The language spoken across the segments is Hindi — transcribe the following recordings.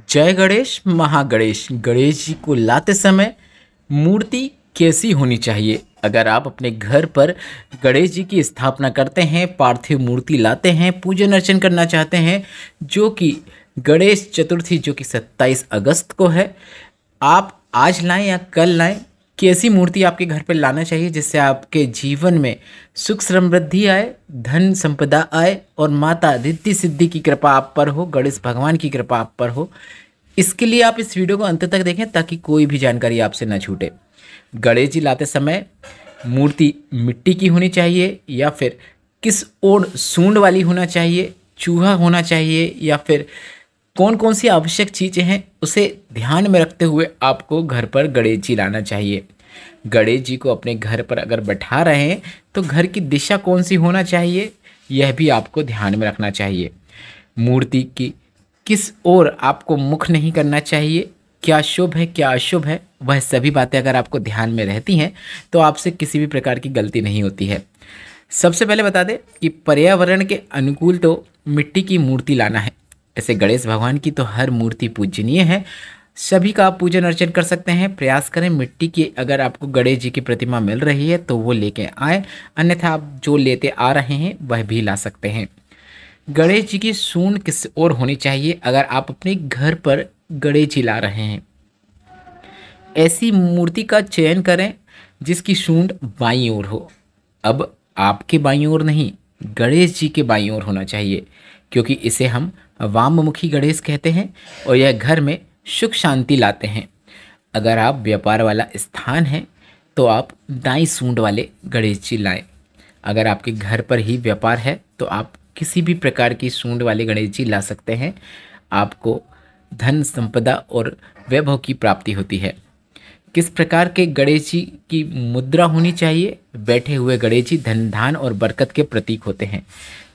जय गणेश महागणेश। गणेश जी को लाते समय मूर्ति कैसी होनी चाहिए? अगर आप अपने घर पर गणेश जी की स्थापना करते हैं, पार्थिव मूर्ति लाते हैं, पूजन अर्चन करना चाहते हैं, जो कि गणेश चतुर्थी जो कि 27 अगस्त को है, आप आज लाएं या कल लाएं, कैसी मूर्ति आपके घर पर लाना चाहिए जिससे आपके जीवन में सुख समृद्धि आए, धन संपदा आए और माता रिद्धि सिद्धि की कृपा आप पर हो, गणेश भगवान की कृपा आप पर हो। इसके लिए आप इस वीडियो को अंत तक देखें ताकि कोई भी जानकारी आपसे न छूटे। गणेश जी लाते समय मूर्ति मिट्टी की होनी चाहिए या फिर किस ओर सूंड वाली होना चाहिए, चूहा होना चाहिए, या फिर कौन कौन सी आवश्यक चीज़ें हैं उसे ध्यान में रखते हुए आपको घर पर गणेश जी लाना चाहिए। गणेश जी को अपने घर पर अगर बैठा रहे हैं तो घर की दिशा कौन सी होना चाहिए, यह भी आपको ध्यान में रखना चाहिए। मूर्ति की किस ओर आपको मुख नहीं करना चाहिए, क्या शुभ है क्या अशुभ है, वह सभी बातें अगर आपको ध्यान में रहती हैं तो आपसे किसी भी प्रकार की गलती नहीं होती है। सबसे पहले बता दें कि पर्यावरण के अनुकूल तो मिट्टी की मूर्ति लाना है। ऐसे गणेश भगवान की तो हर मूर्ति पूजनीय है, सभी का आप पूजन अर्चन कर सकते हैं। प्रयास करें मिट्टी की अगर आपको गणेश जी की प्रतिमा मिल रही है तो वो लेके आए, अन्यथा आप जो लेते आ रहे हैं वह भी ला सकते हैं। गणेश जी की सूंड किस ओर होनी चाहिए? अगर आप अपने घर पर गणेश जी ला रहे हैं, ऐसी मूर्ति का चयन करें जिसकी सूंड बाईं ओर हो। अब आपके बाईं ओर नहीं, गणेश जी के बाईं ओर होना चाहिए, क्योंकि इसे हम वाममुखी गणेश कहते हैं और यह घर में सुख शांति लाते हैं। अगर आप व्यापार वाला स्थान है तो आप दाईं सूंड वाले गणेश जी लाएं। अगर आपके घर पर ही व्यापार है तो आप किसी भी प्रकार की सूंड वाले गणेश जी ला सकते हैं। आपको धन संपदा और वैभव की प्राप्ति होती है। किस प्रकार के गणेश जी की मुद्रा होनी चाहिए? बैठे हुए गणेश जी धन धान और बरकत के प्रतीक होते हैं।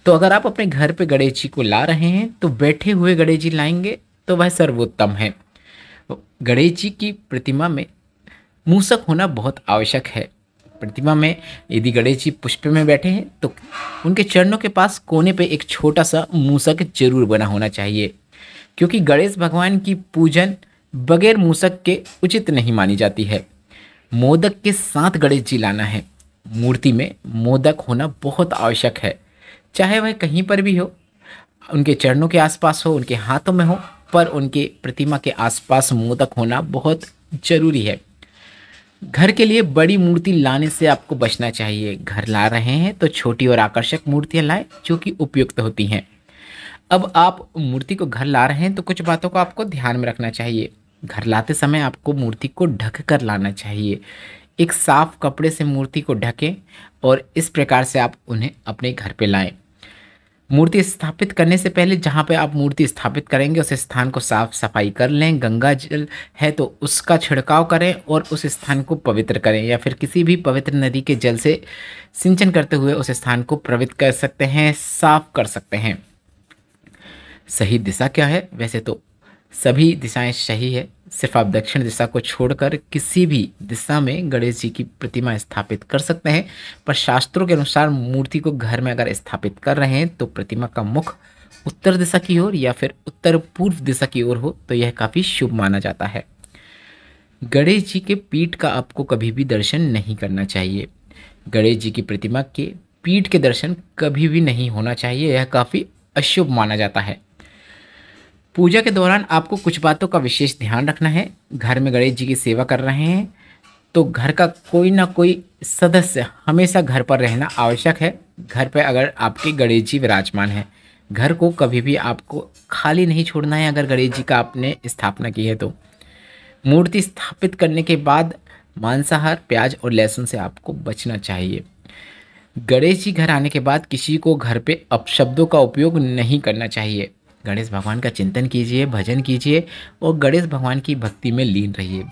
तो अगर आप अपने घर पे गणेश जी को ला रहे हैं तो बैठे हुए गणेश जी लाएंगे तो वह सर्वोत्तम है। गणेश जी की प्रतिमा में मूसक होना बहुत आवश्यक है। प्रतिमा में यदि गणेश जी पुष्प में बैठे हैं तो उनके चरणों के पास कोने पे एक छोटा सा मूसक जरूर बना होना चाहिए, क्योंकि गणेश भगवान की पूजन बगैर मूसक के उचित नहीं मानी जाती है। मोदक के साथ गणेश जी लाना है। मूर्ति में मोदक होना बहुत आवश्यक है, चाहे वह कहीं पर भी हो, उनके चरणों के आसपास हो, उनके हाथों में हो, पर उनके प्रतिमा के आसपास मोदक होना बहुत जरूरी है। घर के लिए बड़ी मूर्ति लाने से आपको बचना चाहिए। घर ला रहे हैं तो छोटी और आकर्षक मूर्तियां लाएं जो कि उपयुक्त होती हैं। अब आप मूर्ति को घर ला रहे हैं तो कुछ बातों को आपको ध्यान में रखना चाहिए। घर लाते समय आपको मूर्ति को ढक कर लाना चाहिए। एक साफ कपड़े से मूर्ति को ढकें और इस प्रकार से आप उन्हें अपने घर पे लाएं। मूर्ति स्थापित करने से पहले जहाँ पे आप मूर्ति स्थापित करेंगे उस स्थान को साफ सफाई कर लें। गंगा जल है तो उसका छिड़काव करें और उस स्थान को पवित्र करें, या फिर किसी भी पवित्र नदी के जल से सिंचन करते हुए उस स्थान को पवित्र कर सकते हैं, साफ कर सकते हैं। सही दिशा क्या है? वैसे तो सभी दिशाएं सही है, सिर्फ आप दक्षिण दिशा को छोड़कर किसी भी दिशा में गणेश जी की प्रतिमा स्थापित कर सकते हैं। पर शास्त्रों के अनुसार मूर्ति को घर में अगर स्थापित कर रहे हैं तो प्रतिमा का मुख उत्तर दिशा की ओर या फिर उत्तर पूर्व दिशा की ओर हो तो यह काफ़ी शुभ माना जाता है। गणेश जी के पीठ का आपको कभी भी दर्शन नहीं करना चाहिए। गणेश जी की प्रतिमा के पीठ के दर्शन कभी भी नहीं होना चाहिए, यह काफ़ी अशुभ माना जाता है। पूजा के दौरान आपको कुछ बातों का विशेष ध्यान रखना है। घर में गणेश जी की सेवा कर रहे हैं तो घर का कोई ना कोई सदस्य हमेशा घर पर रहना आवश्यक है। घर पर अगर आपके गणेश जी विराजमान हैं, घर को कभी भी आपको खाली नहीं छोड़ना है। अगर गणेश जी का आपने स्थापना की है तो मूर्ति स्थापित करने के बाद मांसाहार, प्याज और लहसुन से आपको बचना चाहिए। गणेश जी घर आने के बाद किसी को घर पे अपशब्दों का उपयोग नहीं करना चाहिए। गणेश भगवान का चिंतन कीजिए, भजन कीजिए और गणेश भगवान की भक्ति में लीन रहिए।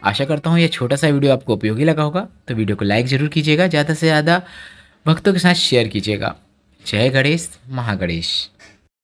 आशा करता हूँ यह छोटा सा वीडियो आपको उपयोगी लगा होगा, तो वीडियो को लाइक ज़रूर कीजिएगा, ज़्यादा से ज़्यादा भक्तों के साथ शेयर कीजिएगा। जय गणेश महागणेश।